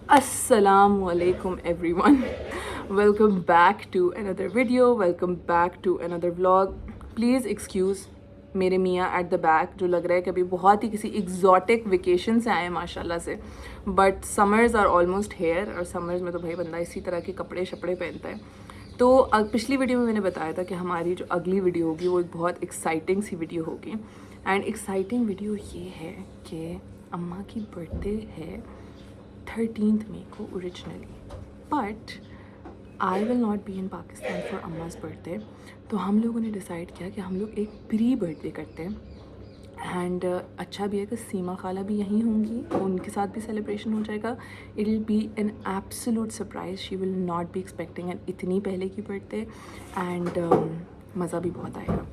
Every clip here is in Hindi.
Assalamualaikum everyone. Welcome back to another video. Welcome back to another vlog. Please excuse मेरे मियाँ एट द बैक, जो लग रहा है कि अभी बहुत ही किसी एग्जॉटिक वेकेशन से आए हैं माशाल्लाह से. But summers are almost here, और समर्स में तो भाई बंदा इसी तरह के कपड़े शपड़े पहनता है. तो पिछली वीडियो में मैंने बताया था कि हमारी जो अगली वीडियो होगी वो एक बहुत एक्साइटिंग सी वीडियो होगी. एंड एक्साइटिंग वीडियो ये है कि अम्मा की बर्थडे है 13th मई को originally, but I will not be in Pakistan for Amma's birthday. तो हम लोगों ने डिसाइड किया कि हम लोग एक प्री बर्थडे करते हैं. एंड अच्छा भी है कि सीमा खाला भी यहीं होंगी, उनके साथ भी सेलिब्रेशन हो जाएगा. It will be an absolute surprise. She will not be expecting N इतनी पहले की बर्थडे. एंड मज़ा भी बहुत आएगा.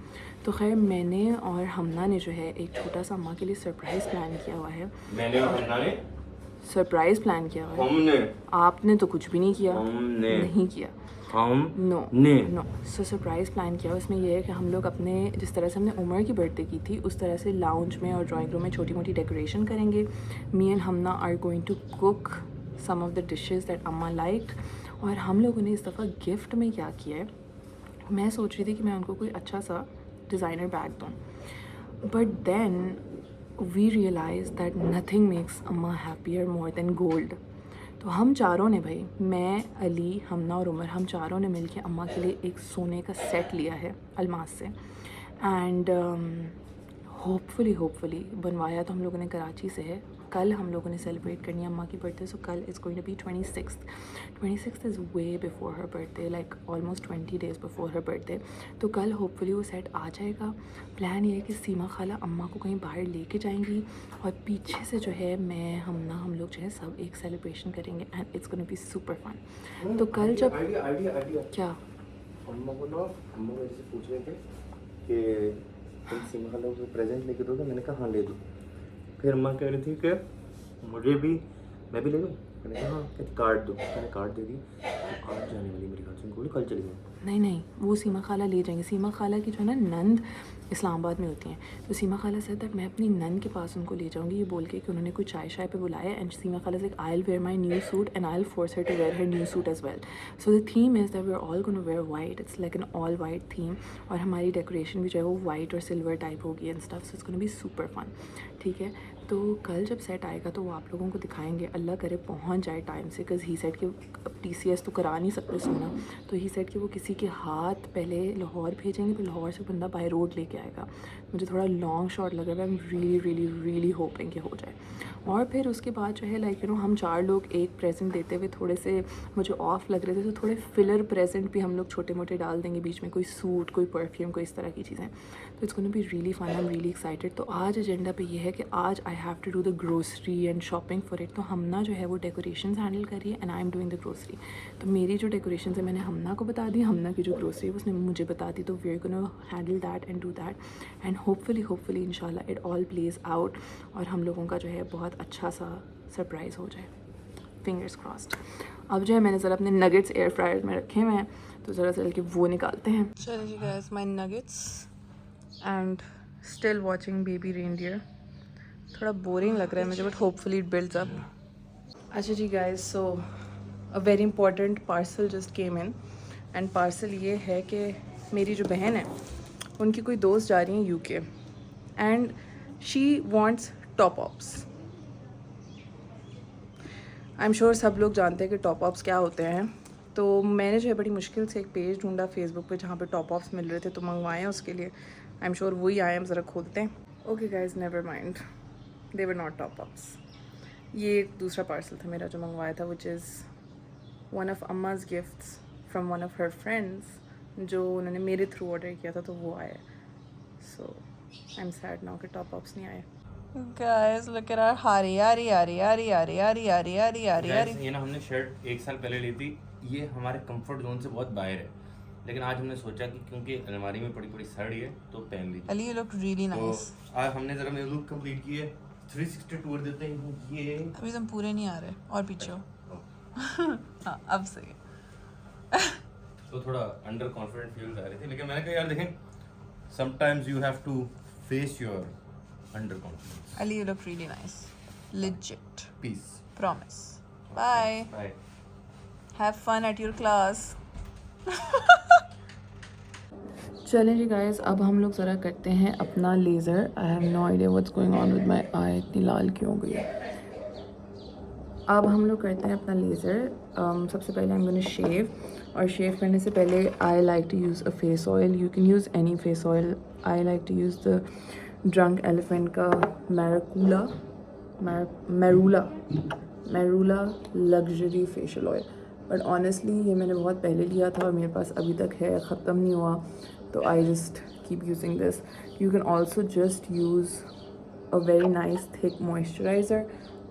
तो खैर मैंने और हमना ने जो है एक छोटा सा अम्मा के लिए सरप्राइज़ प्लान किया हुआ है. मैंने और हमना ने सरप्राइज़ प्लान किया हुआ है. हमने आपने तो कुछ भी नहीं किया. हमने नहीं किया. हम नो ने नो. सो सरप्राइज़ प्लान किया. उसमें यह है कि हम लोग अपने जिस तरह से हमने उमर की बर्थडे की थी उस तरह से लाउंज में और ड्राइंग रूम में छोटी मोटी डेकोरेशन करेंगे. Me and Hamna are going to cook some of the dishes that Amma like. और हम लोगों ने इस दफ़ा गिफ्ट में क्या किया है, मैं सोच रही थी कि मैं उनको कोई अच्छा सा डिज़ाइनर बैग दूँ, but then we realise that nothing makes Amma happier more than gold. तो हम चारों ने भाई, मैं, अली, हमना और उमर, हम चारों ने मिलके अम्मा के लिए एक सोने का सेट लिया है अलमास से. एंड होपफुली बनवाया तो हम लोगों ने कराची से है. कल हम लोगों ने सेलिब्रेट करनी है अम्मा की बर्थडे. सो कल is going to be 26th is way before her birthday, like almost 20 days before her birthday. तो कल होपफुली वो सेट आ जाएगा. प्लान ये है कि सीमा खाला अम्मा को कहीं बाहर लेके जाएंगी और पीछे से जो है मैं, हम लोग जो है सब एक सेलिब्रेशन करेंगे. And it's gonna be super fun. तो कल जब आइडिया क्या अम्मा को ना, अम्मा मेरे से पूछ रहे थे कि तुम सीमा खाला को प्रेजेंट लेके दोगे. मैंने कहा हाँ ले दो. फिर अम्मा कह रही थी कि मुझे भी, मैं भी ले दूँ. मैंने कहा हाँ. कहती कार्ड दो. मैंने कार्ड दे दी. तो आज जाने वाली मेरी ख्याल से उनको कल चली गई. नहीं, वो सीमा खाला ले जाएंगे. सीमा खाला की जो है ना नंद इस्लामाबाद में होती हैं. तो सीमा खाला से तक मैं अपनी नंद के पास उनको ले जाऊंगी, ये बोल के कि उन्होंने कोई चाय शाय पे बुलाया. एंड सीमा खाला से I will wear my new suit and I will force her to wear her new suit as well. So the theme is that we are all gonna wear white. It's like an all white theme. और हमारी डेकोरेशन भी जो है वो वाइट और सिल्वर टाइप होगी and stuff. So it's gonna be super fun. ठीक है. तो कल जब सेट आएगा तो वो आप लोगों को दिखाएंगे. अल्लाह करे पहुंच जाए टाइम से, बिकॉज ही सेट के TCS तो करा नहीं सकते सोना. तो ही सेट कि वो किसी के हाथ पहले लाहौर भेजेंगे, फिर लाहौर से बंदा बाय रोड लेके आएगा. मुझे थोड़ा लॉन्ग शॉट लग रहा है. आई एम रियली होपिंग कि हो जाए. और फिर उसके बाद जो है लाइक हम चार लोग एक प्रेजेंट देते हुए थोड़े से मुझे ऑफ लग रहे थे, तो थोड़े फिलर प्रेजेंट भी हम लोग छोटे मोटे डाल देंगे बीच में. कोई सूट, कोई परफ्यूम, कोई इस तरह की चीज़ें. तो it's gonna be really fun. I am really excited. तो आज एजेंडा पे ये है कि आज I have to do the grocery and shopping for it. तो हमना जो है वो डेकोरेशन हैंडल कर रही है and I am doing the grocery. तो मेरी जो डेकोरेशन है मैंने हमना को बता दी, हमना की जो ग्रोसरी है उसने मुझे बता दी. तो we are gonna handle that and do that. And hopefully इंशाल्लाह इट ऑल प्लेज आउट और हम लोगों का जो है बहुत अच्छा सा सरप्राइज़ हो जाए. Fingers crossed. अब जो है मैंने ज़रा अपने नगेट्स एयर फ्रायर में रखे हुए हैं, तो ज़रा चल के वो निकालते हैं. चलो जी guys, my nuggets and still watching Baby Reindeer. थोड़ा बोरिंग लग रहा है मुझे, but hopefully it builds up. अच्छा जी guys, so a very important parcel just came in. And parcel ये है कि मेरी जो बहन है उनकी कोई दोस्त जा रही है UK and she wants top ups. I am sure सब लोग जानते हैं कि टॉप अप्स क्या होते हैं. तो मैंने जो है बड़ी मुश्किल से एक पेज ढूंढा फेसबुक पे जहाँ पे टॉप अप्स मिल रहे थे, तो मंगवाए उसके लिए. आई एम श्योर वही आए. हम ज़रा खोलते हैं. Okay guys, never mind, they were not top ups. ये एक दूसरा पार्सल था मेरा जो मंगवाया था, which is one of Amma's gifts from one of her friends, जो उन्होंने मेरे थ्रू ऑर्डर किया था. तो वो आया. सो आई एम सैड नाउ कि टॉप अप्स नहीं आए. Guys, look at our Hari. ये ना हमने शर्ट 1 साल पहले ली थी. ये हमारे कंफर्ट जोन से बहुत बाहर है, लेकिन आज हमने सोचा कि क्योंकि अलमारी में पड़ी साड़ी है तो पहन लीजिए. Ali, you look really nice. तो आज हमने जरा मेरा लुक कंप्लीट किया. 360 टूर देते हैं ये. अभी तुम पूरे नहीं आ रहे और पीछे हो. हाँ, अब सही. तो थोड़ा अंडर कॉन्फिडेंट फील कर रहे थे, लेकिन मैंने कहा यार देखें, sometimes you have to face your under confidence. Ali, you look really nice. Legit. Peace. Promise. Bye, bye. Have fun at your class. चलें जी गाइस, अब हम लोग ज़रा करते हैं अपना laser. I have no idea what's going on with my eye, इतनी लाल क्यों हो गई है। अब हम लोग करते हैं अपना लेज़र। सबसे पहले I'm gonna शेव, और शेव करने से पहले I like to use a face oil. You can use any face oil. I like to use the Drunk Elephant का marula luxury facial oil. But honestly ये मैंने बहुत पहले लिया था और मेरे पास अभी तक है, ख़त्म नहीं हुआ, तो I just keep using this. You can also just use a very nice thick moisturiser,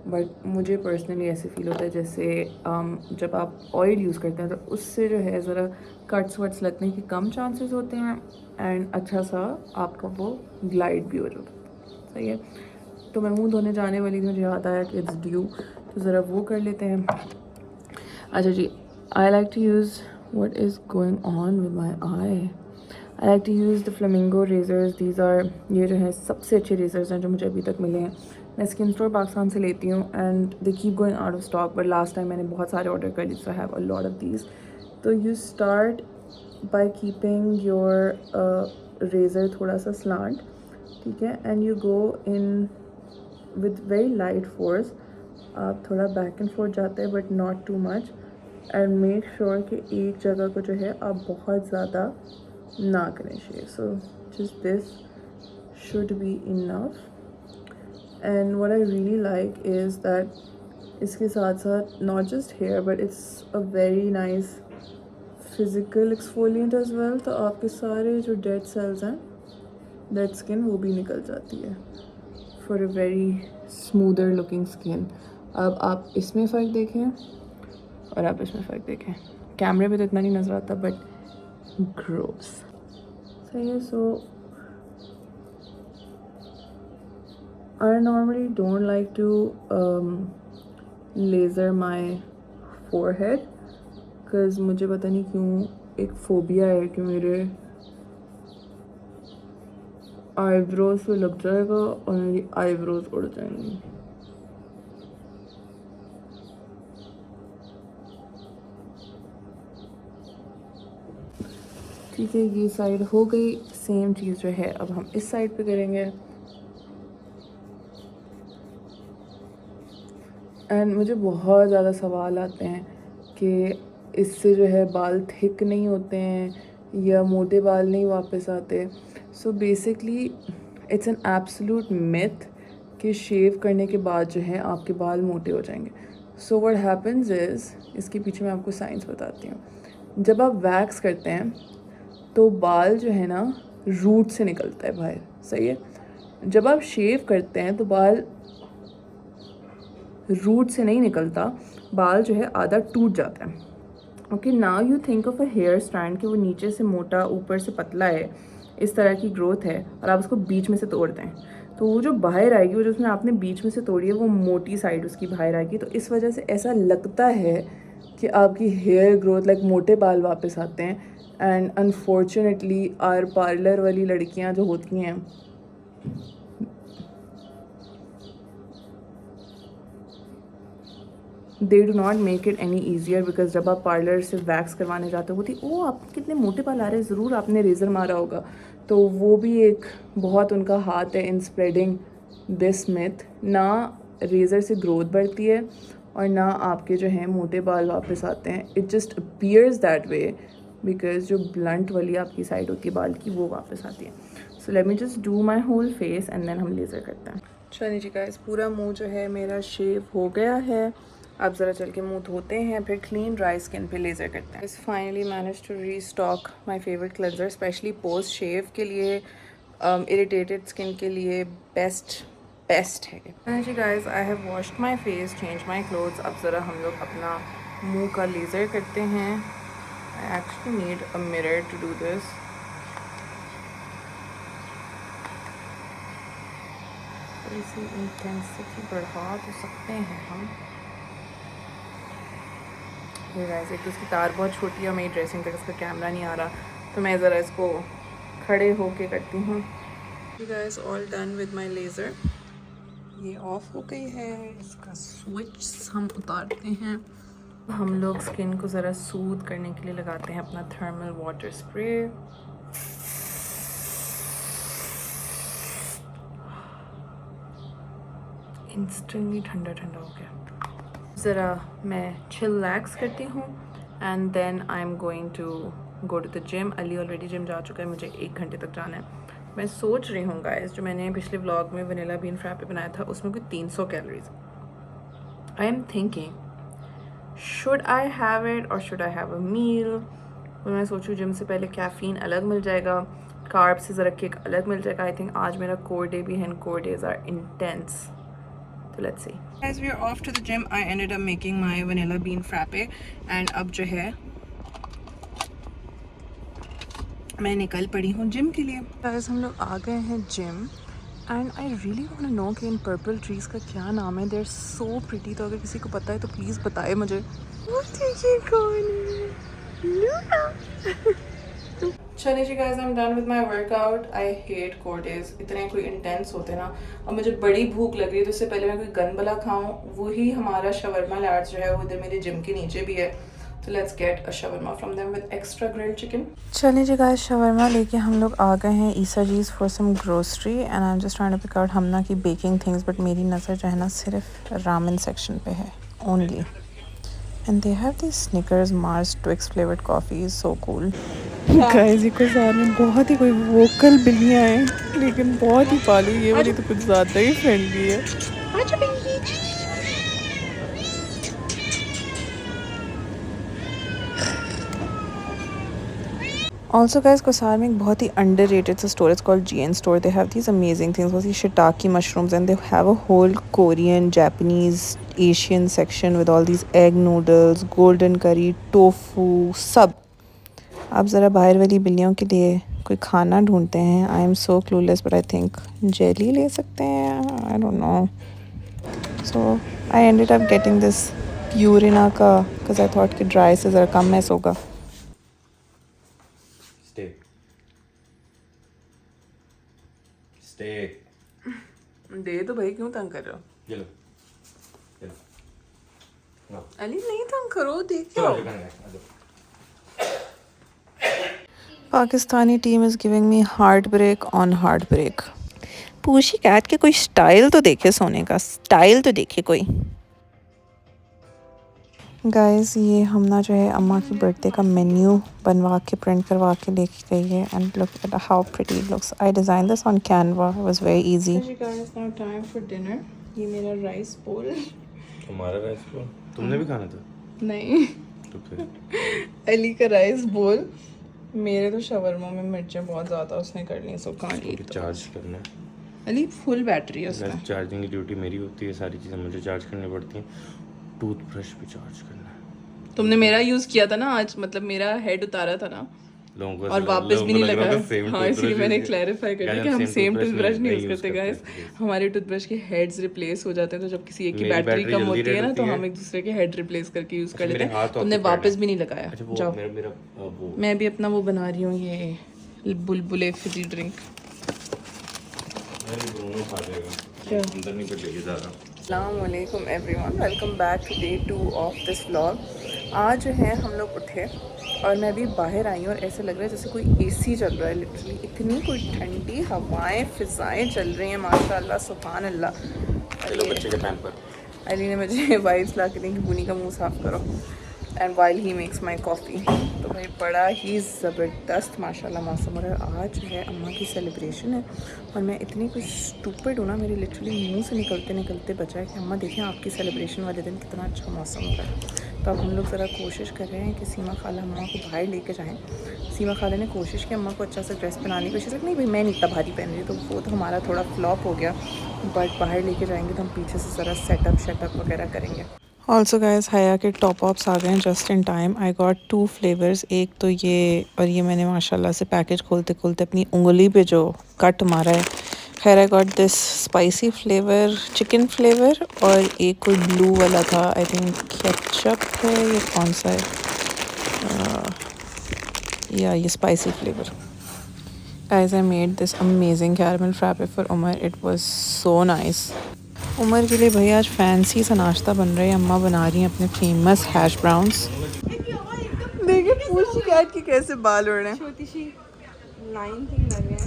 but मुझे पर्सनली ऐसे फील होता है जैसे जब आप ऑयल यूज़ करते हैं तो उससे जो है ज़रा कट्स वट्स लगने के कम चांसेस होते हैं, एंड अच्छा सा आपका वो ग्लाइड भी हो जाता है। सही है। तो मैं मुंह धोने जाने वाली थी, मुझे याद आया कि इट्स ड्यू, तो ज़रा वो कर लेते हैं। अच्छा जी, I like to use what is going on with my eye, I like to use the Flamingo razors. These are, ये जो है सबसे अच्छे रेजर्स हैं जो मुझे अभी तक मिले हैं। मैं स्किन स्टोर पाकिस्तान से लेती हूँ and they keep going out of stock, but last time मैंने बहुत सारे ऑर्डर कर लिए, so I have a lot of these. तो you start by keeping your razor थोड़ा सा स्लांट, ठीक है, and you go in with very light force. आप थोड़ा बैक एंड फोर्थ जाते हैं but not too much, and make sure कि एक जगह को जो है आप बहुत ज़्यादा ना करें shave. So just this should be enough. And what I really like is that इसके साथ साथ not just hair but it's a very nice physical exfoliant as well. तो आपके सारे जो डेड सेल्स हैं, डेड स्किन, वो भी निकल जाती है for a very smoother looking skin. अब आप इसमें फ़र्क देखें और आप इसमें फ़र्क देखें, कैमरे पे तो इतना नहीं नज़र आता बट ग्रोस। सही है। सो I normally don't like to laser my forehead because मुझे पता नहीं क्यों एक फोबिया है कि मेरे आईब्रोज पे लग जाएगा और मेरी आईब्रोज उड़ जाएंगी। ठीक है, ये साइड हो गई। सेम चीज़ जो है अब हम इस साइड पे करेंगे। एंड मुझे बहुत ज़्यादा सवाल आते हैं कि इससे जो है बाल थिक नहीं होते हैं या मोटे बाल नहीं वापस आते। So basically it's an absolute myth कि शेव करने के बाद जो है आपके बाल मोटे हो जाएंगे। सो व्हाट हैपेंस इज़, इसके पीछे मैं आपको साइंस बताती हूँ। जब आप वैक्स करते हैं तो बाल जो है ना रूट से निकलता है बाहर, सही है। जब आप शेव करते हैं तो बाल रूट से नहीं निकलता, बाल जो है आधा टूट जाता है। Okay, now you think of a hair strand कि वो नीचे से मोटा ऊपर से पतला है, इस तरह की ग्रोथ है, और आप उसको बीच में से तोड़ दें तो वो जो बाहर आएगी, वो जो उसमें आपने बीच में से तोड़ी है वो मोटी साइड उसकी बाहर आएगी। तो इस वजह से ऐसा लगता है कि आपकी हेयर ग्रोथ लाइक मोटे बाल वापस आते हैं। एंड अनफॉर्चुनेटली आर पार्लर वाली लड़कियां जो होती हैं they do not make it any easier, because जब आप पार्लर से वैक्स करवाने जाते हो बोलती ओ आप कितने मोटे बाल आ रहे हैं, ज़रूर आपने रेज़र मारा होगा। तो वो भी एक बहुत उनका हाथ है इन स्प्रेडिंग दिस मिथ। ना रेज़र से ग्रोथ बढ़ती है और ना आपके जो हैं मोटे बाल वापस आते हैं। It just appears that way because जो ब्लंट वाली आपकी साइड होती है बाल की वो वापस आती है। So let me just do my whole face and then हम लेज़र करते हैं। चलिए जी गाइस, पूरा मुंह जो है मेरा शेव हो गया है। अब ज़रा चल के मुंह धोते हैं, फिर क्लीन ड्राई स्किन पे लेज़र करते हैं। Finally manage to restock my favourite cleanser, specially post shave के लिए, इरिटेटेड स्किन के लिए बेस्ट है जी guys. I have washed my face, change my clothes. अब ज़रा हम लोग अपना मुंह का लेज़र करते हैं। I actually need a mirror to do this. इसी इंटेंसिटी बढ़ा तो सकते हैं हम। गाइस, एक तो इसकी तार बहुत छोटी है, मेरी ड्रेसिंग तक इसका कैमरा नहीं आ रहा, तो मैं ज़रा इसको खड़े होके करती हूँ। Guys, all done with my laser. ये ऑफ हो गई है, इसका स्विच हम उतारते हैं। हम लोग स्किन को ज़रा सूद करने के लिए लगाते हैं अपना थर्मल वाटर स्प्रे। इंस्टेंटली ठंडा ठंडा हो गया। ज़रा मैं चिलैक्स करती हूँ and then I am going to go to the gym. Ali already gym जा चुका है, मुझे 1 घंटे तक जाना है। मैं सोच रही हूँ गाइस, जो मैंने पिछले व्लॉग में वनीला बीन फ्रैपे बनाया था उसमें कोई 300 calories. I am thinking should I have it और शुड आई हैव अ मील। तो मैं सोचूँ जिम से पहले कैफ़ीन अलग मिल जाएगा, कार्ब से ज़रा केक अलग मिल जाएगा। आई थिंक आज मेरा कोर डे भी है and core days are intense. So let's see. Guys, we are off to the gym. I ended up making my vanilla bean frappe and अब जो है मैं निकल पड़ी हूँ जिम के लिए। Guys, हम लोग आ गए हैं gym and I really want to know कि इन पर्पल ट्रीज का क्या नाम है। They're so pretty। तो अगर किसी को पता है तो प्लीज़ बताए मुझे। चलिए जी guys, I am done with my workout. I hate core days, इतने कोई इंटेंस होते ना। अब मुझे बड़ी भूख लग रही है तो इससे पहले मैं कोई गन भला खाऊं। वही हमारा शवरमा लार्ज जो है वो इधर मेरे जिम के नीचे भी है। तो let's get a shawarma from them with extra grilled chicken. चलिए जी गाइस, शवरमा लेके हम लोग आ गए हैं ईसा जीज for some grocery and I am just trying to pick out Hamna की बेकिंग थिंग्स। बट मेरी नज़र जो है ना सिर्फ रामेन सेक्शन पे है only. And they have these Snickers Mars Twix flavored coffees, so cool. Guys, ये कुछ में बहुत ही कोई वोकल बिल्लियाँ हैं, लेकिन बहुत ही पालू। ये वाली तो कुछ ज़्यादा ही फ्रेंडली है। Also guys, Kosar में एक बहुत ही underrated store. It's called GN store. They have these amazing things. वो shiitake mushrooms and they have a whole Korean, Japanese, Asian section with all these egg noodles, golden curry, tofu, सब। अब ज़रा बाहर वाली बिल्लियों के लिए कोई खाना ढूंढते हैं। I am so clueless but I think jelly ले सकते हैं। I don't know. So I ended up getting this Purina का because I thought कि dry से ज़रा कम मैस होगा। दे तो भाई, क्यों तंग कर रहे हो? ये लो, ये लो। अली नहीं तंग करो, देखो। Pakistani team is giving me heart break on heart break. पूछी कैट के कोई स्टाइल तो देखे, सोने का स्टाइल तो देखे कोई। गाइस, ये हमना जो है अम्मा की बर्थडे का मेन्यू बनवा के प्रिंट करवा के लेके गई है and look at how pretty it looks. I design this on Canva, it was very easy. Guys, now time for dinner. ये मेरा राइस बोल। तुम्हारा राइस बोल? तुमने भी खाना था? नहीं, तो फिर अली का राइस बोल। मेरे तो शवरमा में मिर्चें बहुत ज़्यादा उसने कर ली, सो कांट ईट। चार्ज करना है अली, फुल बैटरी है उसमें। चार्जिंग की ड्यूटी मेरी होती है, सारी चीज़ें मुझे चार्ज करनी पड़ती हैं। टूथब्रश भी चार्ज करना है। तुमने मेरा यूज़ किया था ना आज, मतलब मेरा हेड उतारा था ना, लोगों को और वापस भी नहीं लगाया। हाँ, इसलिए मैंने क्लैरिफाई कर दिया कि हम सेम टूथब्रश नहीं यूज़ करते गाइस। हमारे टूथब्रश के हेड्स रिप्लेस हो जाते हैं, तो जब किसी एक की बैटरी कम होती है ना तो हम एक दूसरे के हेड रिप्लेस करके यूज़ कर लेते हैं। तुमने वापस भी नहीं लगाया। जाओ, मैं भी अपना वो बना रही हूँ, ये बुलबुले फिजी ड्रिंक। अस्सलामुअलैकुम everyone, welcome back to day 2 of this vlog. आज जो है हम लोग उठे और मैं अभी बाहर आई हूँ और ऐसे लग रहा है जैसे कोई एसी चल रहा है। लिटरली इतनी कोई ठंडी हवाएं फ़िज़ाएँ चल रही हैं, माशाल्लाह सुभान अल्लाह। बच्चे के टाइम पर अली ने मुझे वाइब्स ला के दी कि बुनी का मुँह साफ़ करो and while he makes my coffee. तो भाई बड़ा ही ज़बरदस्त माशाल्लाह मौसम हो रहा है। आज है अम्मा की सेलिब्रेशन है और मैं इतनी कुछ स्टूपिड हूँ ना, मेरे लिटरली मुंह से निकलते निकलते बचा है कि अम्मा देखें आपकी सेलिब्रेशन वाले दिन कितना अच्छा मौसम हो रहा है। तो अब हम लोग ज़रा कोशिश कर रहे हैं कि सीमा खाला अम्मा को बाहर लेके जाएँ। सीमा खाला ने कोशिश की अम्मा को अच्छा सा ड्रेस पहनाने की कोशिश की, नहीं भाई मैं नहीं इतना भारी पहन रही, तो वो तो हमारा थोड़ा फ्लॉप हो गया। बट बाहर लेके जाएंगे तो हम पीछे से ज़रा सेटअप वगैरह करेंगे। ऑल्सो गाइस, हया के टॉप ऑप्स आ गए हैं just in time. I got 2 flavours, एक तो ये, और ये मैंने माशाल्लाह से पैकेज खोलते खोलते अपनी उंगली पे जो कट मारा है। खैर, आई got this spicy flavour, chicken flavour, और एक कोई ब्लू वाला था, आई थिंक केचप है, ये कौन सा है, या ये spicy flavour. Guys, I made this amazing caramel frappe for Umar. It was so nice. Umar के लिए भैया आज फैंसी सा नाश्ता बन रहा है। अम्मा बना रही हैं अपने फेमस हैश ब्राउन्स। देखिए पूछ कैट की कैसे बाल उड़ रहे हैं। छोटी सी लाइन थिंग लग रही है।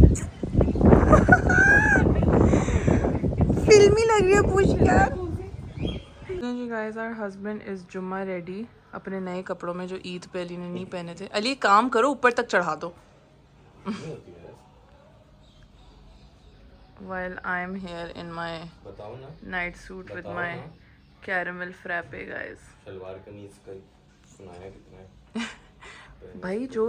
फिल्मी लग रही है पूछ कैट। जी guys, our husband is Jumma ready अपने नए कपड़ों में जो ईद पे अली ने नहीं पहने थे। अली काम करो ऊपर तक चढ़ा दो। While I'm here in my बताओ ना, night suit with बताओ my ना। caramel frappe guys। Salwar kameez का सुनाया कितना है। भाई जो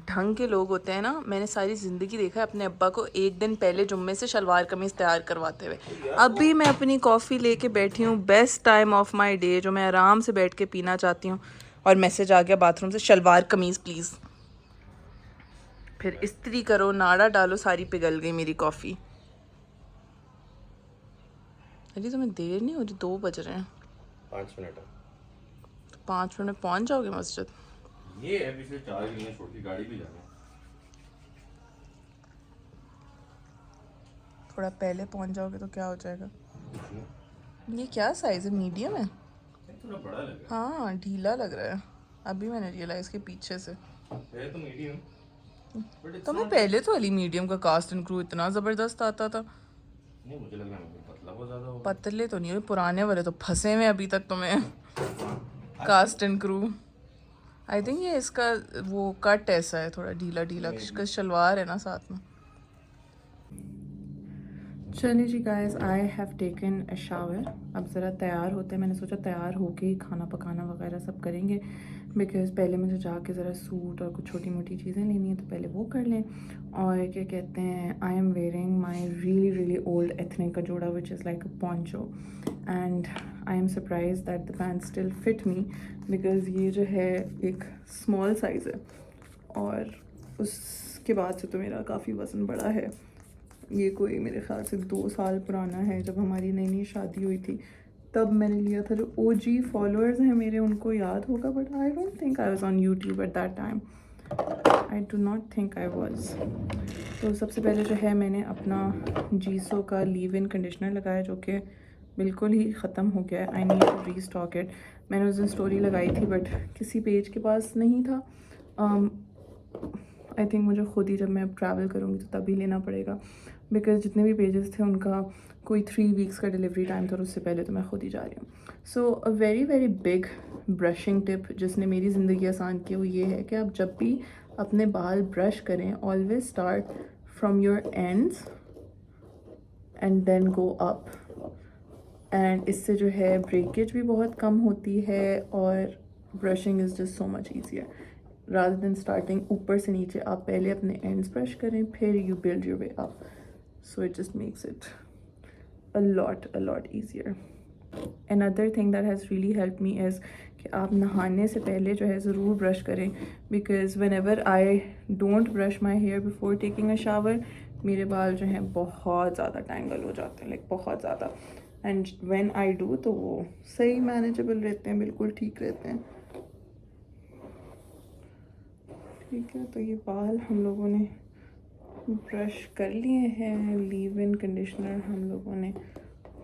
ढंग के लोग होते हैं ना, मैंने सारी ज़िंदगी देखा है अपने अब्बा को एक दिन पहले जुम्मे से शलवार कमीज़ तैयार करवाते हुए। अभी मैं अपनी कॉफ़ी लेके बैठी हूँ, best time of my day जो मैं आराम से बैठ के पीना चाहती हूँ, और मैसेज आ गया बाथरूम से, शलवार कमीज़ प्लीज़। फिर इस्त्री करो, नाड़ा डालो, सारी पिघल गई मेरी कॉफ़ी। अरे तुम्हें देर नहीं हो रही? 2 बज रहे हैं। 5 मिनट 5 मिनट में पहुँच जाओगे मस्जिद? ये है, पिछले 4 महीने छोड़ के गाड़ी भी जाना। थोड़ा पहले पहुँच जाओगे तो क्या हो जाएगा? ये क्या साइज़ है? मीडियम है? थोड़ा बड़ा लग रहा हाँ ढीला लग रहा है। अभी मैंने रियलाइज़ किया पीछे से। है तो मीडियम। तो मैं पहले तो अली मीडियम का कास्ट एंड क्रू इतना ज़बरदस्त आता था। नहीं, मुझे लग रहा है पतला बहुत ज्यादा होगा। पतले तो नहीं हुए, पुराने वाले तो फंसे हुए अभी तक तुम्हें। Cast and crew I think ये इसका वो कट ऐसा है, थोड़ा ढीला ढीला, इसका शलवार है ना साथ में। चलिए जी guys, I have taken a shower. अब ज़रा तैयार होते हैं। मैंने सोचा तैयार होके ही खाना पकाना वगैरह सब करेंगे, बिकॉज़ पहले मुझे जाके ज़रा सूट और कुछ छोटी मोटी चीज़ें लेनी है, तो पहले वो कर लें। और क्या कहते हैं, I am wearing my really old ethnic का जोड़ा which is like a poncho, and I am surprise that the pant still fit me, because ये जो है एक स्मॉल साइज़ है, और उसके बाद से तो मेरा काफ़ी वज़न बड़ा है। ये कोई मेरे ख्याल से 2 साल पुराना है, जब हमारी नई नई शादी हुई थी तब मैंने लिया था। जो OG फॉलोअर्स हैं मेरे उनको याद होगा, but I don't think I was on YouTube at that time. I do not think I was. तो सबसे पहले जो है मैंने अपना जीसो का लीव इन कंडीशनर लगाया, जो कि बिल्कुल ही ख़त्म हो गया है। I need to restock it. मैंने उस दिन स्टोरी लगाई थी बट किसी पेज के पास नहीं था। आई थिंक मुझे ख़ुद ही, जब मैं अब ट्रैवल करूँगी तो तभी लेना पड़ेगा, बिकॉज़ जितने भी पेजेस थे उनका कोई 3 वीक्स का डिलीवरी टाइम था, और उससे पहले तो मैं ख़ुद ही जा रही हूँ। So a very big brushing tip जिसने मेरी ज़िंदगी आसान की वो ये है कि आप जब भी अपने बाल ब्रश करें, always start from your ends and then go up, and इससे जो है ब्रेकेज भी बहुत कम होती है, और brushing is just so much easier rather than starting ऊपर से नीचे। आप पहले अपने एंड्स ब्रश करें, फिर you build your way up, so it just makes it a lot easier. Another thing that has really helped me is कि आप नहाने से पहले जो है ज़रूर ब्रश करें, because whenever I don't brush my hair before taking a shower, मेरे बाल जो हैं बहुत ज़्यादा टैंगल हो जाते हैं, like बहुत ज़्यादा, and when I do तो वो सही मैनेजेबल रहते हैं, बिल्कुल ठीक रहते हैं। ठीक है, तो ये बाल हम लोगों ने ब्रश कर लिए हैं। लीव इन कंडीशनर हम लोगों ने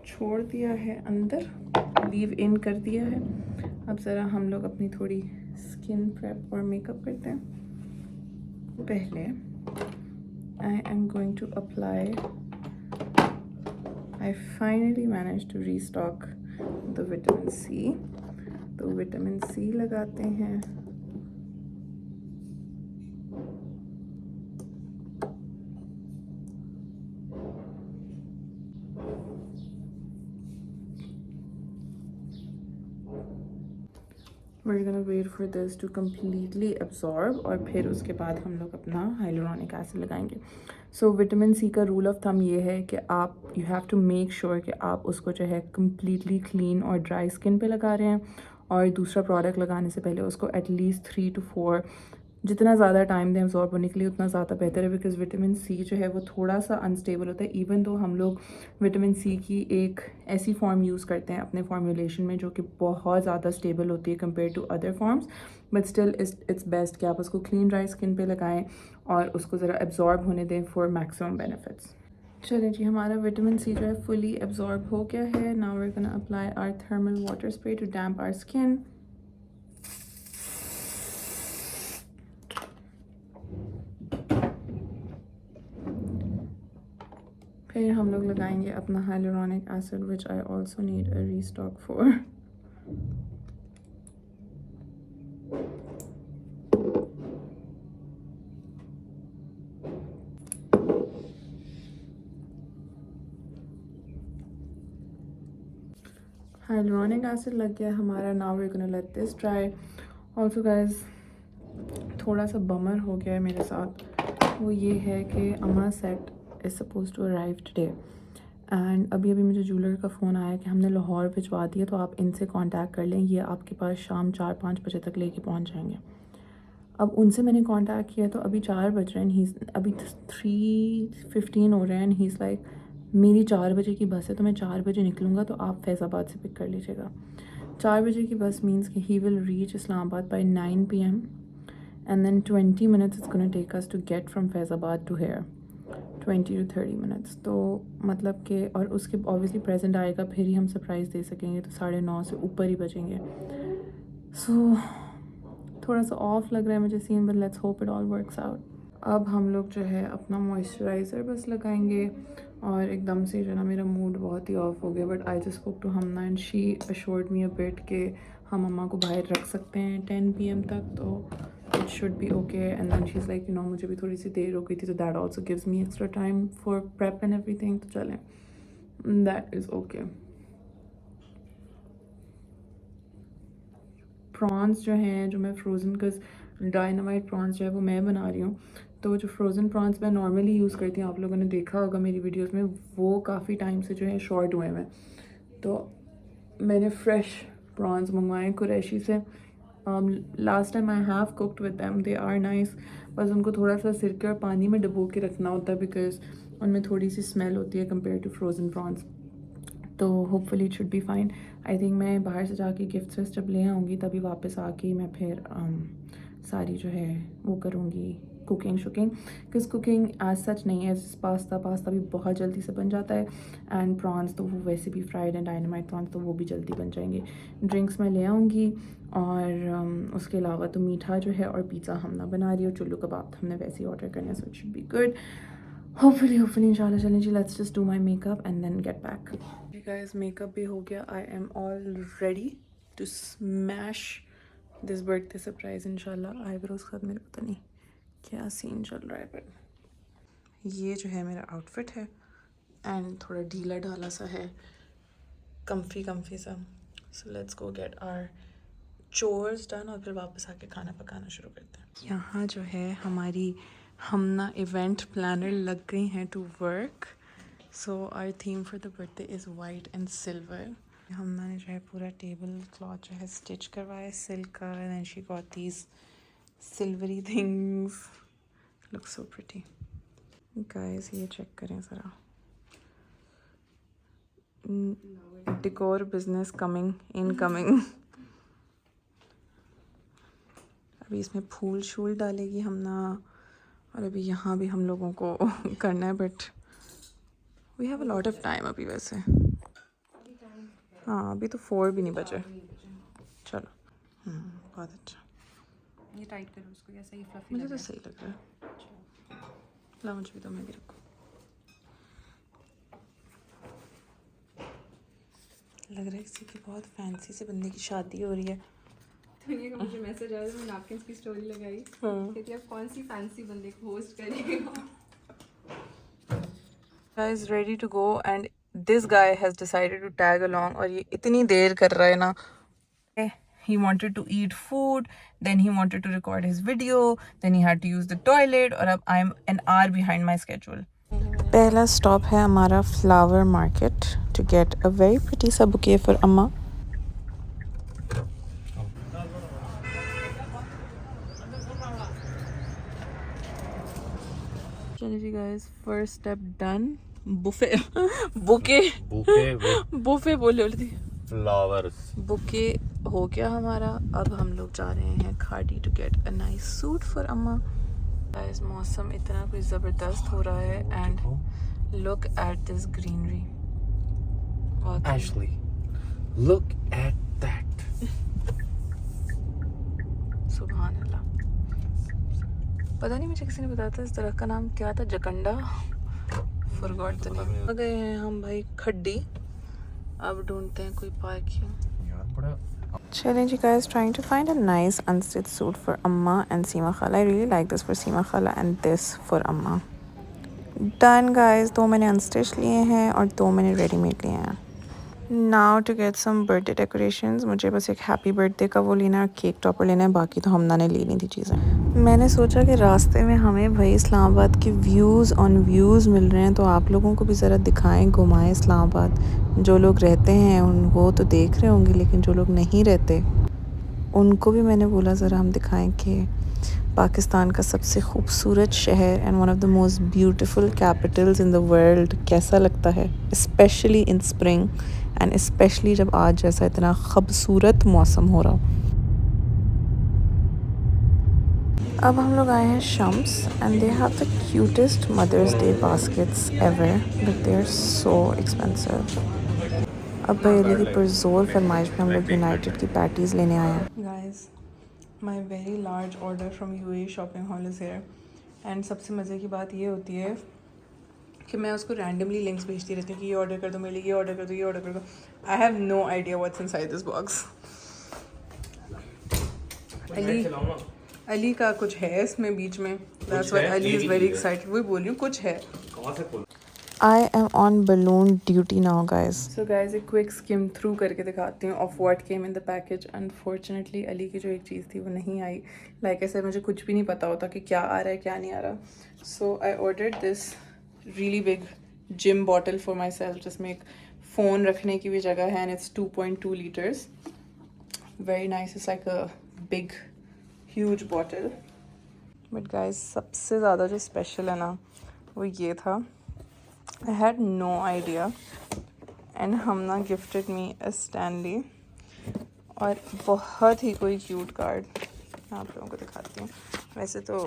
छोड़ दिया है अंदर, लीव इन कर दिया है। अब ज़रा हम लोग अपनी थोड़ी स्किन प्रेप और मेकअप करते हैं। पहले I am going to apply, I finally manage to restock the vitamin C. तो विटामिन सी लगाते हैं। We're gonna wait for this to completely absorb, और फिर उसके बाद हम लोग अपना हाइलुरोनिक एसिड लगाएंगे। सो विटामिन सी का रूल ऑफ थम ये है कि आप you have to make sure कि आप उसको जो है कम्प्लीटली क्लीन और ड्राई स्किन पे लगा रहे हैं, और दूसरा प्रोडक्ट लगाने से पहले उसको एटलीस्ट 3 to 4 जितना ज़्यादा टाइम दें अब्जॉर्ब होने के लिए उतना ज़्यादा बेहतर है, बिकॉज़ विटामिन सी जो है वो थोड़ा सा अनस्टेबल होता है। इवन तो हम लोग विटामिन सी की एक ऐसी फॉर्म यूज़ करते हैं अपने फॉर्मुलेशन में जो कि बहुत ज़्यादा स्टेबल होती है compare to other forms, but still it's best कि आप उसको क्लीन ड्राई स्किन पे लगाएं और उसको ज़रा एब्जॉर्ब होने दें फॉर मैक्सिमम बेनिफिट्स। चलिए जी, हमारा विटामिन सी जो है फुली एब्जॉर्ब हो गया है. Now we are gonna apply our thermal water spray to damp our skin. फिर हम लोग लगाएंगे अपना hyaluronic acid which I also need a restock for. Hyaluronic acid लग गया हमारा. Now we are gonna let this dry. Also guys, थोड़ा सा बमर हो गया है मेरे साथ. वो ये है कि अमा set is suppose to arrive today and अभी अभी मुझे जूलर का फ़ोन आया कि हमने लाहौर भिजवा दिया, तो आप इनसे कांटेक्ट कर लें, ये आपके पास शाम 4-5 बजे तक लेके पहुंच जाएंगे. अब उनसे मैंने कांटेक्ट किया तो अभी 4 बज रहे हैं, अभी 3:15 हो रहे हैं एंड ही इज़ लाइक मेरी 4 बजे की बस है तो मैं 4 बजे निकलूँगा, तो आप फैज़ाबाद से पिक कर लीजिएगा. 4 बजे की बस मीन्स कि he will reach Islamabad by 9 PM and then 20 minutes it's going to take us to get from Faizabad to here. 20 to 30 minutes. तो मतलब कि और उसके ऑब्वियसली प्रेजेंट आएगा फिर ही हम सरप्राइज़ दे सकेंगे, तो 9:30 से ऊपर ही बजेंगे. सो थोड़ा सा ऑफ लग रहा है मुझे scene, but let's hope it all works out. अब हम लोग जो है अपना मॉइस्चराइज़र बस लगाएंगे और एकदम से जो ना मेरा मूड बहुत ही ऑफ हो गया. But I just spoke to Hamna and she assured me a bit कि हम अम्मा को बाहर रख सकते हैं 10 PM तक, तो it should be okay. And then she's like, you know, मुझे भी थोड़ी सी देर हो गई थी, so that also gives me extra time for prep and everything. तो चलें, that is okay. प्रॉन्स जो हैं, जो मैं फ्रोज़न का डायनामाइट प्रॉन्स जो है वो मैं बना रही हूँ. तो जो फ्रोज़न प्रॉन्स मैं नॉर्मली यूज़ करती हूँ, आप लोगों ने देखा होगा मेरी वीडियोस में, वो काफ़ी टाइम से जो है शॉर्ट हुए हैं. तो मैंने फ्रेश प्रॉन्स मंगवाए कुरैशी से. Last time I have cooked with them, they are nice. बस उनको थोड़ा सा सिरके और पानी में डुबो के रखना होता है बिकॉज उनमें थोड़ी सी स्मेल होती है कंपेयर टू फ्रोज़न प्रॉन्स. तो hopefully it should be fine. I think मैं बाहर से जाके गिफ्ट्स विफ्ट जब ले आऊँगी तभी वापस आके मैं फिर सारी जो है वो करूँगी cooking because cooking as such नहीं है. पास्ता भी बहुत जल्दी से बन जाता है एंड प्रॉन्स तो वो वैसे भी फ्राइड एंड डायनामाइट प्रॉन्स तो वो भी जल्दी बन जाएंगे. ड्रिंक्स मैं ले आऊँगी और उसके अलावा तो मीठा जो है और पिज़्ज़ा हम ना बना रही हो, चुल्लू कबाब तो हमने वैसे ही ऑर्डर करना है, so it should be good. Hopefully इंशाल्लाह. चलें जी, let's just do my makeup and then get back. Guys, makeup भी हो गया. I am all ready to smash this birthday surprise इंशाल्लाह. आईब्रोज के साथ मेरे पता नहीं क्या सीन चल रहा है, पर ये जो है मेरा आउटफिट है एंड थोड़ा ढीला ढाला सा है, कम्फी सा. So let's go get our chores done और फिर वापस आके खाना पकाना शुरू करते हैं. यहाँ जो है हमारी हमना इवेंट प्लानर लग गई हैं to work. So our theme for the birthday is white and silver. Hamna ने जो है पूरा टेबल क्लॉथ जो है स्टिच करवाया सिल्क का, and then she got these silvery things. Look so pretty guys. ये चेक करें ज़रा, डेकोर बिजनेस इनकमिंग. अभी इसमें फूल शूल डालेगी हमना, और अभी यहाँ भी हम लोगों को करना है, but we have a lot of time अभी. वैसे हाँ, अभी तो 4 भी नहीं बजे. चलो, बहुत अच्छा. ये टाइट करो उसको, या सही फ्लफी मुझे तो सही लग रहा है. ला मुझे भी तो, मैं भी रखूँ. लग रहा है किसी की बहुत फैंसी से बंदे की शादी हो रही है. तो ये का मुझे मैसेज आया, तो मैं नैपकिन्स की स्टोरी लगाई, कहती आप कौन सी फैंसी बंदे को होस्ट करिएगा. Guys ready to go and this guy has decided to tag along, और ये इतनी देर कर रहा है ना. He wanted to eat food, then he wanted to record his video, then he had to use the toilet, और अब I'm an hour behind my schedule. पहला स्टॉप है हमारा flower market to get a very pretty सा bouquet for अम्मा. चलिए जी guys, first step done. Buffet बोले थी, फ्लावर्स बुके हो गया हमारा. अब हम लोग जा रहे हैं Khaadi to get a nice suit for Amma. Guys, मौसम इतना कुछ ज़बरदस्त हो रहा है and Look at this greenery. Ashley, look at that. सुभान अल्लाह। पता नहीं मुझे किसी ने बताया था इस दरख्त का नाम क्या था, जकंडा, फॉरगॉट द नेम। आ गए हैं हम भाई खड्डी, अब ढूंढते हैं कोई पार्किंग। यार बड़ा चलें जी guys, trying to find a nice unstitched suit for Amma and Seema Khala. I really like this for Seema Khala and this for Amma. Done guys, 2 मैंने unstitched लिए हैं और 2 मैंने ready-made लिए हैं। Now to get some birthday decorations, मुझे बस एक हैप्पी बर्थडे का वो लेना है और केक टॉपर लेना है, बाकी तो हमना ने ले ली थी चीज़ें। मैंने सोचा कि रास्ते में हमें भाई इस्लामाबाद के व्यूज़ ऑन व्यूज़ मिल रहे हैं, तो आप लोगों को भी ज़रा दिखाएं, घुमाएं इस्लामाबाद। जो लोग रहते हैं उन वो तो देख रहे होंगे, लेकिन जो लोग नहीं रहते उनको भी मैंने बोला ज़रा हम दिखाएं कि पाकिस्तान का सबसे खूबसूरत शहर and one of the most beautiful Capitals in the world कैसा लगता है, specially in spring and specially जब आज जैसा इतना खूबसूरत मौसम हो रहा हो। अब हम लोग आए हैं Shams and they have the cutest mother's day baskets ever, but they are so expensive. अब भाई अली की पुरजोर फरमाइश में हम लोग यूनाइटेड की पैटीज़ लेने आए हैं। Guys, my very large order from UAE shopping hall is here and सबसे मज़े की बात ये होती है कि मैं उसको रैंडमली लिंक्स भेजती रहती हूँ कि ये ऑर्डर कर दो मेरे लिए, ये ऑर्डर कर दो, ये ऑर्डर कर दो। I have no idea what's inside this box. Ali का कुछ है इसमें बीच में, that's why Ali is very excited. वही बोल रही हूँ कुछ है। I am on balloon duty now guys. So guys, एक quick skim through करके दिखाती हूँ of what came in the package. Unfortunately Ali की जो एक चीज़ थी वो नहीं आई। Like I said, मुझे कुछ भी नहीं पता होता कि क्या आ रहा है क्या नहीं आ रहा। So I ordered this really big gym bottle for myself, जिसमें एक फ़ोन रखने की भी जगह है and it's 2.2 liters. Very nice. It's like a big huge bottle. But guys, सबसे ज़्यादा जो special है ना वो ये था। I had no idea and Hamna gifted me a Stanley और बहुत ही कोई क्यूट कार्ड मैं आप लोगों को दिखाती हूँ। वैसे तो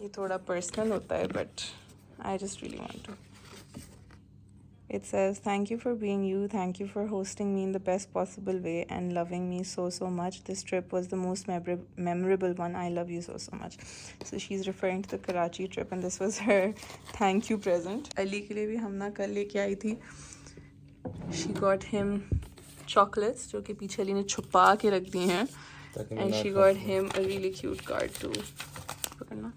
ये थोड़ा पर्सनल होता है but I just really want to. It says, thank you for being you. Thank you for hosting me in the best possible way and loving me so much. This trip was the most memorable one. I love you so much. So she's referring to the Karachi trip and this was her thank you present. Ali के लिए भी हमना कल लेके आई थी। She got him chocolates जो कि पीछे अली ने छुपा के रख दी हैं and she got him a really cute card too. पकड़ना।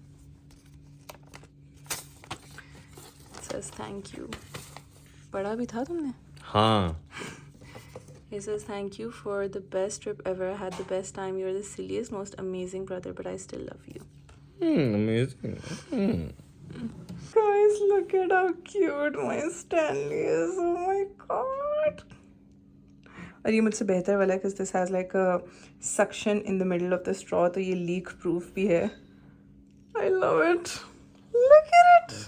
It says thank you. पढ़ा भी था तुमने? हाँ। He says thank you for the best trip ever. I had the best time. You're the silliest, most amazing brother, but I still love you. Amazing. Guys, look at how cute my Stanley is. Oh my god. और ये मुझसे बेहतर वाला है because this has like a suction in the middle of the straw, तो ये leak proof भी है. I love it. Look at it.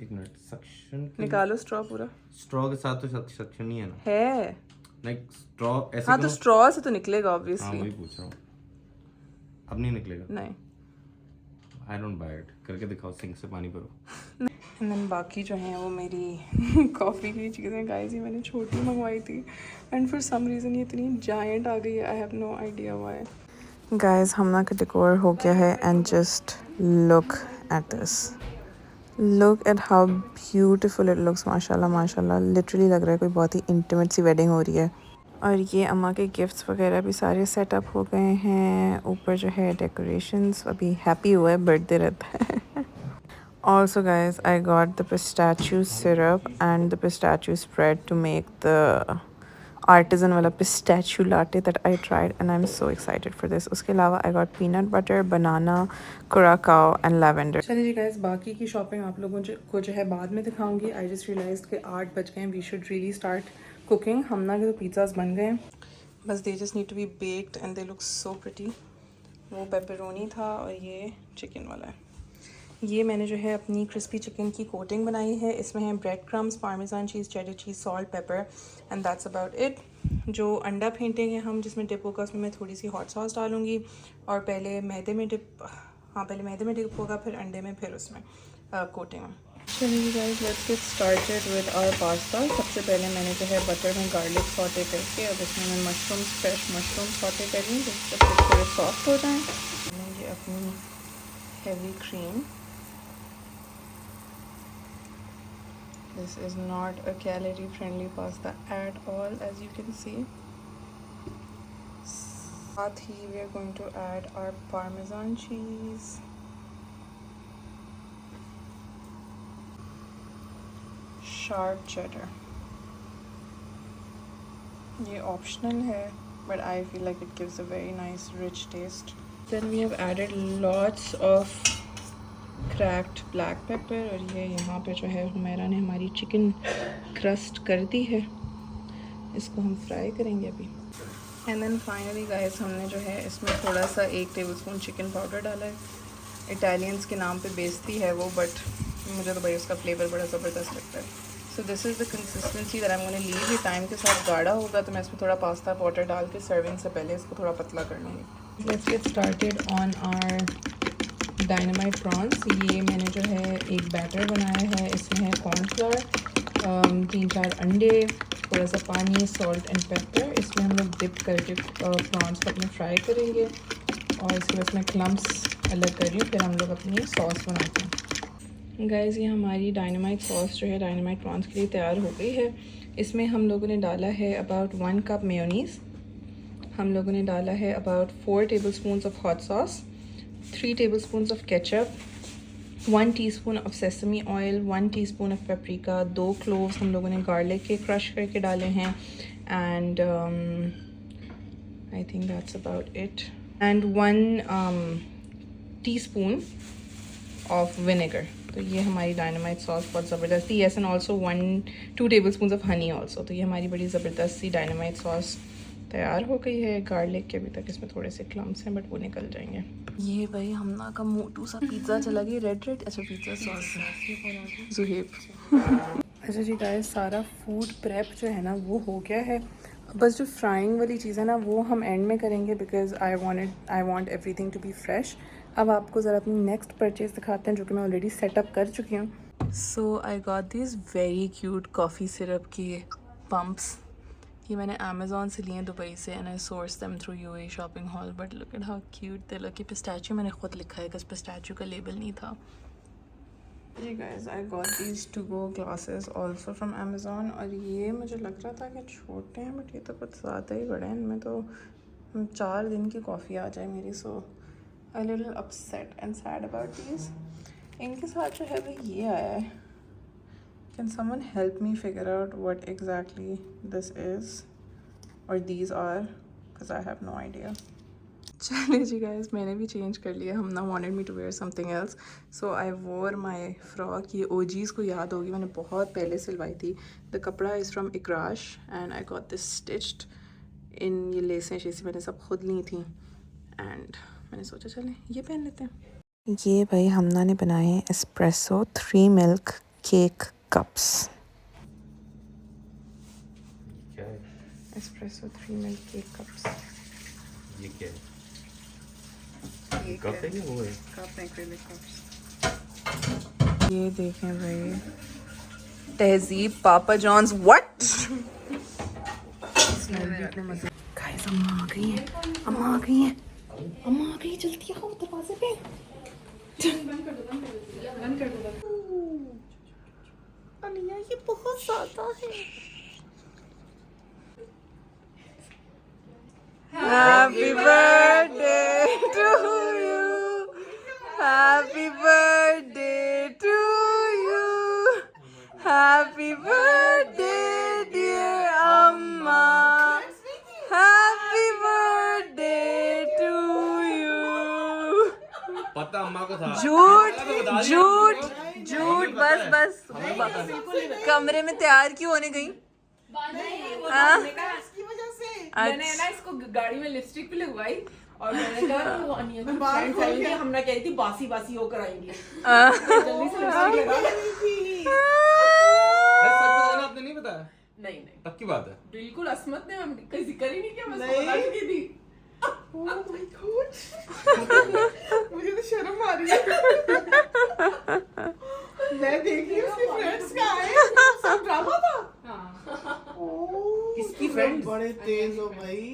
एक मिनट, सक्शन निकालो स्ट्रॉ पूरा। स्ट्रॉ के साथ तो सक्शन नहीं है ना? है। लाइक स्ट्रॉ ऐसे। हाँ तो स्ट्रॉ से तो निकलेगा हाँ ऑब्वियसली। वही पूछ रहा हूँ। अब नहीं निकलेगा? नहीं। I don't buy it. करके दिखाओ, सिंक से पानी भरो। एंड देन बाकी जो हैं वो मेरी कॉफ़ी की चीज़ें गाइस, ये मैंने छोटी मंगवाई थी एंड फॉर सम रीज़न ये इतनी जायंट आ गई है। I have no idea why. Guys, Hamna का डेकोर हो गया है and just look at this. Look at how beautiful it looks. माशाल्लाह माशाल्लाह, लिटरली लग रहा है कोई बहुत ही इंटीमेट सी वेडिंग हो रही है। और ये अम्मा के गिफ्ट्स वगैरह भी सारे सेटअप हो गए हैं। ऊपर जो है डेकोरेशंस, अभी हैप्पी हुआ है, बर्थडे रहता है। Also guys, I got the pistachio syrup and the pistachio spread to make the artisan वाला pistachio latte that I tried and I'm so excited for this. उसके अलावा I got peanut butter, banana, curacao and lavender. चलिए जी guys, बाकी की शॉपिंग आप लोगों को जो है बाद में दिखाऊंगी। I just realized कि 8 बज गए हैं, we should really start cooking. हमना के तो पिज़्ज़ास बन गए हैं, बस they just need to be baked and they look so pretty. वो पेपरोनी था और ये चिकन वाला है। ये मैंने जो है अपनी क्रिस्पी चिकन की कोटिंग बनाई है। इसमें है bread crumbs, parmesan cheese, cheddar cheese, salt, paper and that's about it. जो अंडा फेंटेंगे हम जिसमें डिप होगा, उसमें मैं थोड़ी सी हॉट सॉस डालूँगी और पहले मैदे में डिप, हाँ पहले मैदे में डिप होगा, फिर अंडे में, फिर उसमें कोटिंग में। चलिए guys let's get started with our pasta. सबसे पहले मैंने जो है बटर में गार्लिक सॉटे करके अब इसमें मैं मशरूम्स, फ्रेश मशरूम सॉटे कर रही हूँ जिससे थोड़े सॉफ्ट हो जाएँ। मैंने ये अपनी heavy cream, this is not a calorie friendly pasta at all as you can see. साथ ही we are going to add our parmesan cheese, sharp cheddar. ये ऑप्शनल है but I feel like it gives a very nice rich taste. Then we have added lots of cracked black pepper और ये यहाँ पे जो है हुमैरा ने हमारी चिकन क्रस्ट कर दी है, इसको हम फ्राई करेंगे अभी। एंड देन फाइनली गाइस हमने जो है इसमें थोड़ा सा 1 टेबलस्पून चिकन पाउडर डाला है। इटालियंस के नाम पे बेचती है वो, बट मुझे तो भाई उसका फ्लेवर बड़ा ज़बरदस्त लगता है। So this is the consistency that I am gonna leave. ये टाइम के साथ गाढ़ा होगा तो मैं इसमें थोड़ा पास्ता पाउडर डाल के सर्विंग से पहले इसको थोड़ा पतला कर लूँगी। Let's get started on our dynamite prawns. ये मैंने जो है एक बैटर बनाया है, इसमें है कॉर्नफ्लोर, 3-4 अंडे, थोड़ा सा पानी, सॉल्ट एंड पेपर। इसमें हम लोग डिप करके प्रॉन्स को अपने फ्राई करेंगे और इसके बाद इसमें क्लम्प्स अलग कर रही हूँ, फिर हम लोग अपनी सॉस बनाते हैं। गाइस ये हमारी डायनामाइट सॉस जो है डायनामाइट प्रॉन्स के लिए तैयार हो गई है। इसमें हम लोगों ने डाला है अबाउट 1 कप मेयोनीज़, हम लोगों ने डाला है about 4 tablespoons of hot sauce, 3 tablespoons of ketchup, 1 teaspoon of sesame oil, 1 teaspoon of paprika, 2 cloves हम लोगों ने गार्लिक के क्रश करके डाले हैं, and I think that's about it, and 1 teaspoon of vinegar. तो ये हमारी डायनामाइट सॉस बहुत ज़बरदस्त थी। Yes, and also 1-2 tablespoon of honey also. तो ये हमारी बड़ी ज़बरदस्त सी डायनामाइट सॉस तैयार हो गई है। गार्लिक के अभी तक इसमें थोड़े से क्लम्स हैं बट वो निकल जाएंगे। ये भाई हमना का मोटू सा पिज़्ज़ा चला गया, रेड। अच्छा पिज़्ज़ा सॉस जुहेब। अच्छा जी गाइस, सारा फूड प्रेप जो है ना वो हो गया है। बस जो फ्राइंग वाली चीज़ है ना वो हम एंड में करेंगे because I want everything to be fresh. अब आपको ज़रा अपनी नेक्स्ट परचेज़ दिखाते हैं जो कि मैं ऑलरेडी सेटअप कर चुकी हूँ। So I got this very cute coffee syrup के पम्प्स। ये मैंने अमेज़ॉन से लिए दुबई से, and I source them through UAE shopping hall, but look at how cute they look. Pistachio मैंने खुद लिखा है, बिकॉज पिस्ताचियो का लेबल नहीं था। जी guys, I got these to go glasses also from Amazon. और ये मुझे लग रहा था कि छोटे हैं बट ये तो कुछ ज़्यादा ही बड़े हैं, इनमें तो 4 दिन की कॉफ़ी आ जाए मेरी। सो a little upset and sad about these. इनके साथ जो है वो ये आया है। Can someone help me figure out what exactly this is or these are, because I have no idea. चलिए जी गाइस, मैंने भी चेंज कर लिया। हमना wanted me to wear something else, so I wore my frock. ये OGs को याद होगी, मैंने बहुत पहले सिलवाई थी। The कपड़ा is from Ikrash and I got this stitched in। ये लेसें जैसी मैंने सब खुद ली थी and मैंने सोचा चलें ये पहन लेते हैं। ये भाई हमना ने बनाए हैं एस्प्रेसो 3 मिल्क केक कप्स। क्या है? Espresso 3 milk cake cups. ये क्या है? कप है कि वो है? Cup acrylic cups. ये देखें भाई, तहजीब पापा जॉन्स। व्हाट? गाइस अम्मा आ गई है, अम्मा आ गई है, अम्मा आ गई, जल्दी आओ दरवाजे पे। बंद कर दो। अलिया ये बहुत ज़्यादा है। Happy birthday to you, happy birthday to you, happy birthday dear Amma, happy birthday to you. पता अम्मा को था। झूठ झूठ झूठ, बस कमरे में तैयार क्यों होने गई? मैंने ना इसको गाड़ी में लिपस्टिक भी लगवाई और मैंने कहा वो अनिया की फ्रेंड आई थी, हमने कही थी बासी बासी हो कराएंगे, जल्दी से लिपस्टिक लगा ली। सच बताना, आपने नहीं बताया? नहीं पक्की बात है? बिल्कुल, असमत ने हम कहीं जिक्र ही नहीं किया, मैं उसको बता चुकी थी। Oh my God! मुझे तो शर्म आ रही है। मैं देख रही हूँ उसके फ्रेंड्स का आए, सब ड्रामा था। किसकी फ्रेंड? बड़े तेज हो भाई।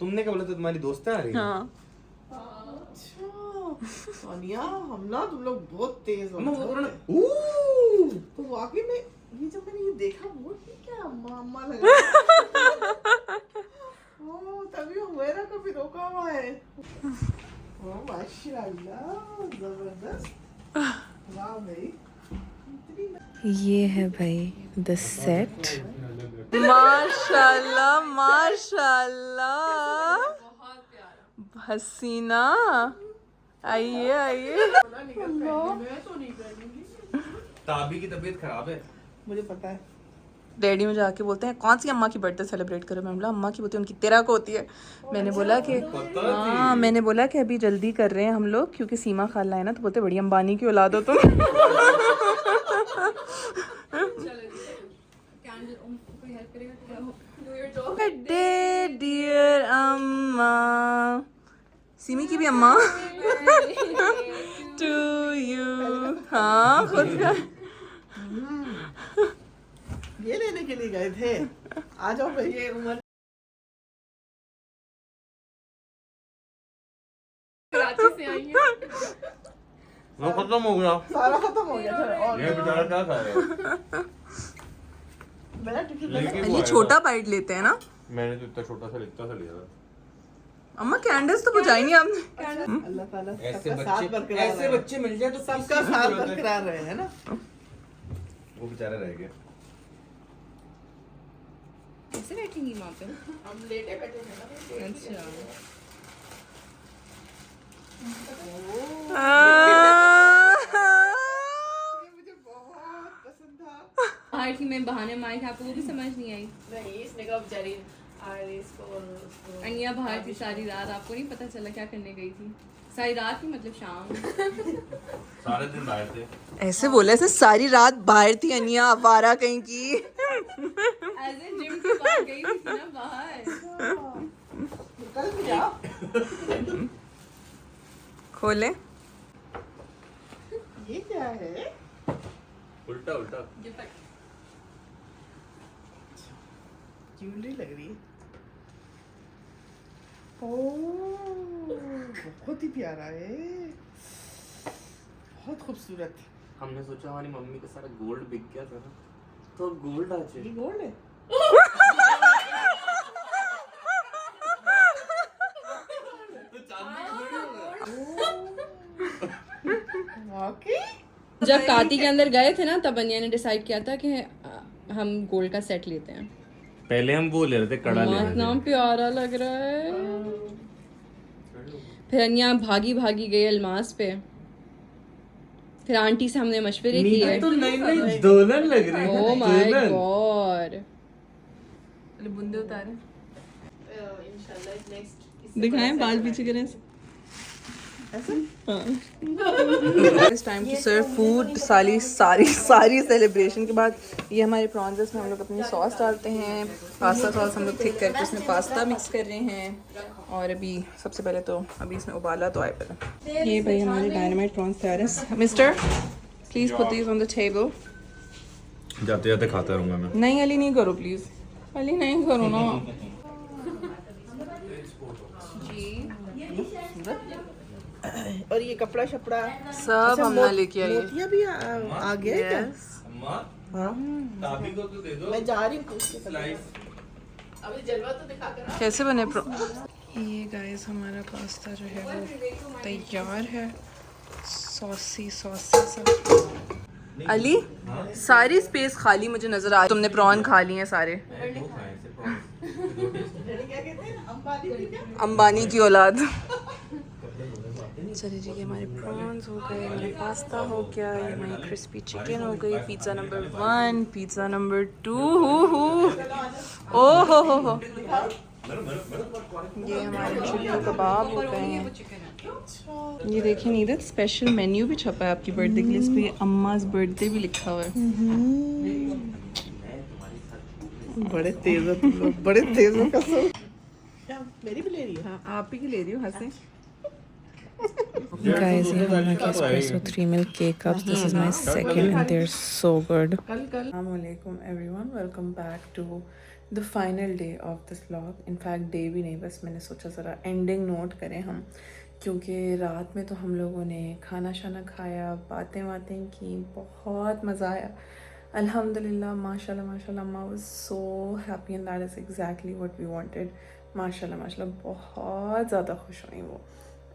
तुमने क्या बोला था तुम्हारी दोस्तें आ रही हैं? हाँ अच्छा सोनिया, हम ना तुम लोग बहुत तेज हो। अम्मा वो करो ना। तो वाकई में ये जब मैंने ये देखा वो क्या अम्मा अम्मा लगा। ओ तभी हुएरा को भी रोका हुआ है। ओ माशाल्लाह जबरदस्त। वाह भाई। ये है भाई द सेट। माशाल्लाह माशाल्लाह हसीना, आइए आइए। ताबी की तबीयत खराब है, मुझे पता है। डैडी में जाके बोलते हैं कौन सी अम्मा की बर्थडे सेलिब्रेट करो। मैं बोला अम्मा की होती है, उनकी तेरा को होती है। मैंने बोला कि हाँ, मैंने बोला कि अभी जल्दी कर रहे हैं हम लोग क्योंकि सीमा खाला है ना, तो बोलते बड़ी अंबानी की औलाद हो तुम। बर्थडे डियर अम्मा, सीमी की भी अम्मा टू यू। हाँ खुद का ये लेने के लिए गए थे। आ जाओ भाई, ये उम्र कराची से आई है। वो खत्म हो गया। सारा खत्म हो गया था। और ये बेचारा क्या खा रहा है? मेरा टिकट लेके वो ये आया छोटा था। बाइट लेते हैं ना। मैंने तो इतना छोटा सा लिया था। अम्मा कैंडल्स तो बुझाई नहीं आपने। अल्लाह ताला ऐसे सबका साथ बच्चे बरकरार ऐसे रहे। बच्चे मिल जाए तो सबका साथ बरकरार रहे, है ना। वो बेचारा रह गया। कैसे बैठेंगी वहाँ पे? हम लेटे बैठे हैं ना। अच्छा। ये मुझे बहुत पसंद था। बाहर की मैं बहाने मारी थी, आपको वो भी समझ नहीं आई। नहीं इसने कहा बेचारी इसको अनिया बाहर थी सारी रात, आपको नहीं पता चला क्या करने गई थी? सारी रात ही मतलब शाम। सारे दिन बाहर थे। ऐसे बोले ऐसे सारी रात बाहर थी अनिया आवारा कहीं की। ऐसे जिम के बाद गई थी ना बाहर। कल भी जाओ। खोले ये क्या है? उल्टा उल्टा। ज्वेलरी लग रही है। बहुत ही प्यारा है, बहुत खूबसूरत। हमने सोचा हमारी मम्मी का सारा गोल्ड बिक गया था ना, तो गोल्ड आज ये गोल्ड है। वाकई जब काती के अंदर गए थे ना, तब अनिया ने डिसाइड किया था कि हम गोल्ड का सेट लेते हैं। पहले हम वो ले रहे थे, कड़ा ले रहे इतना थे। प्यारा लग रहा है। फिर अनिया भागी भागी गई अलमास पे। फिर आंटी से हमने मशवरे किए। तो नहीं दुल्हन लग रही है। Oh my God. बुंदे उतारे इंशाल्लाह नेक्स्ट दिखाएं बाल पीछे करें। It's time to serve food। सारी सेलिब्रेशन के बाद ये हमारे प्रॉन्स, इसमें हम लोग अपनी सॉस डालते हैं। पास्ता सॉस हम लोग थिक करके उसमें पास्ता मिक्स कर रहे हैं। और अभी सबसे पहले तो अभी इसमें उबाला तो आए पहले। ये भाई हमारे डायनामाइट प्रॉन्स तैयार है। Mister please put these on the table. जाते जाते खाता रहूंगा मैं। नहीं अली नहीं करो प्लीज, अली नहीं करो ना। और ये कपड़ा शपड़ा सब हमने लेके आई है। मोतिया भी आ गया है क्या? अम्मा हाँ ताबी को तो दे दो मैं जा रही हूँ पूछ के। स्लाइस। अभी जलवा तो दिखा कर। कैसे बने ये गाइस हमारा पास्ता जो है वो तैयार है। सॉसी सब। अली सारी स्पेस खाली मुझे नजर आ रही। तुमने प्रॉन खा लिए हैं सारे। अंबानी की औलाद। चलिए जी, ये हमारे प्रॉन्स हो गए, हमारे पास्ता हो गया, ये हमारी क्रिस्पी चिकन हो गई, पिज़्ज़ा नंबर 1, पिज़्ज़ा नंबर 2, ओह हो। ये हमारे चिल्ली कबाब हो गए हैं। ये देखिए नीरज, स्पेशल मेन्यू भी छपा है आपकी बर्थडे के लिए। इस पे अम्मा's बर्थडे भी लिखा हुआ है। बड़े तेज हो तुम लोग, बड़े तेज हो कसम। क्या मेरी भी ले रही है? हाँ आप ही की ले रही हूँ, हंसे। Guys, ये हम के espresso 3 milk cake cups. This is my second and they're so good. Assalamualaikum everyone. Welcome back to the final day of this vlog. In fact, day भी नहीं, बस मैंने सोचा ज़रा ending note करें हम, क्योंकि रात में तो हम लोगों ने खाना शाना खाया, बातें की, बहुत मज़ा आया. Alhamdulillah, mashallah, Amma was so happy and that is exactly what we wanted. Mashallah, बहुत ज़्यादा खुश हुई वो.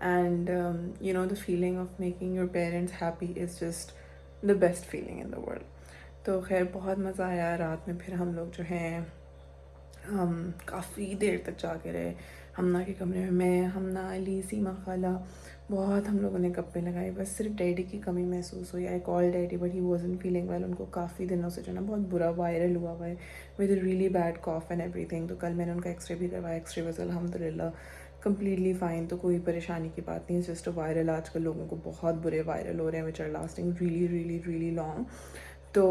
And you know, the feeling of making your parents happy is just the best feeling in the world. तो खैर बहुत मज़ा आया रात में. फिर हम लोग जो हैं हम काफ़ी देर तक जाके रहे हमना के कमरे में. मैं, हमना, अली, सीमा खाला, बहुत हम लोगों ने गप्पे लगाई. बस सिर्फ डैडी की कमी महसूस हुई. I call daddy but he wasn't feeling well. उनको काफ़ी दिनों से जो ना बहुत बुरा वायरल हुआ है with really bad cough and everything. तो कल मैंने उनका एक्सरे भी करवाया. एक्सरे वॉज अल्हम्दुलिल्लाह कम्प्लीटली फ़ाइन. तो कोई परेशानी की बात नहीं. जस्ट वायरल, आजकल लोगों को बहुत बुरे वायरल हो रहे हैं which are lasting really long. तो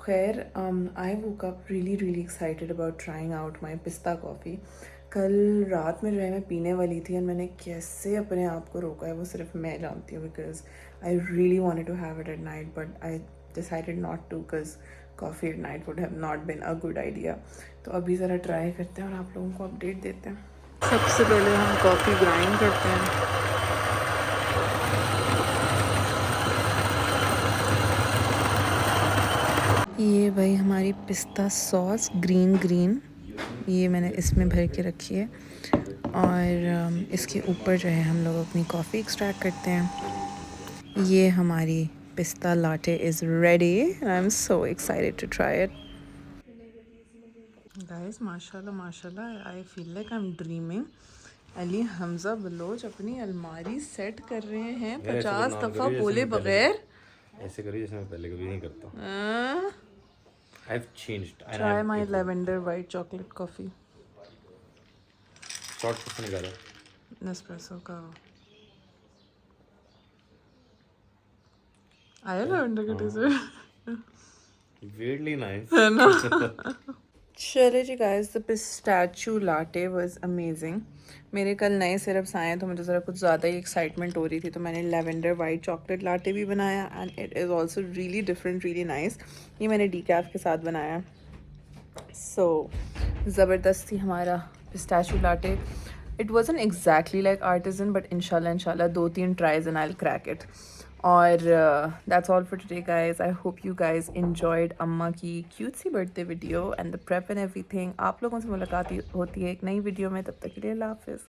खैर I woke up really excited about trying out my pista coffee. कल रात में जो है मैं पीने वाली थी और मैंने कैसे अपने आप को रोका है वो सिर्फ मैं जानती हूँ. Because I really wanted to have it at night but I decided not to, because coffee at night would have not been a good idea. तो अभी ज़रा ट्राई करते हैं और आप लोगों को अपडेट देते हैं. सबसे पहले हम कॉफ़ी ग्राइंड करते हैं. ये भाई हमारी पिस्ता सॉस ग्रीन ये मैंने इसमें भर के रखी है और इसके ऊपर जो है हम लोग अपनी कॉफ़ी एक्सट्रैक्ट करते हैं. ये हमारी पिस्ता latte is ready. I am so excited to try it. Guys, माशाल्लाह, I feel like I'm dreaming. Ali Hamza Baloch अपनी अलमारी सेट कर रहे हैं 50 दफ़ा बोले बगैर. ऐसे करिए जैसे मैं पहले कभी नहीं करता. I've changed. Try my lavender white chocolate coffee. Short किसने निकाला? नेस्प्रेसो का आया lavender का टेस्ट. Weirdly nice. है ना. चले जी guys, the pistachio latte was amazing. मेरे कल नए सिरप्स आए तो मुझे ज़रा कुछ ज़्यादा ही एक्साइटमेंट हो रही थी, तो मैंने लेवेंडर वाइट चॉकलेट लाटे भी बनाया and it is also really different, really nice. ये मैंने डीकैफ के साथ बनाया. सो ज़बरदस्त थी हमारा pistachio latte. It wasn't exactly like artisan but इंशाल्लाह 2-3 tries and I will crack it. और that's all for today guys. I hope you guys enjoyed अम्मा की क्यूट सी birthday video and the prep and everything. आप लोगों से मुलाकात होती है एक नई वीडियो में. तब तक के लिए अल्लाह हाफिज़.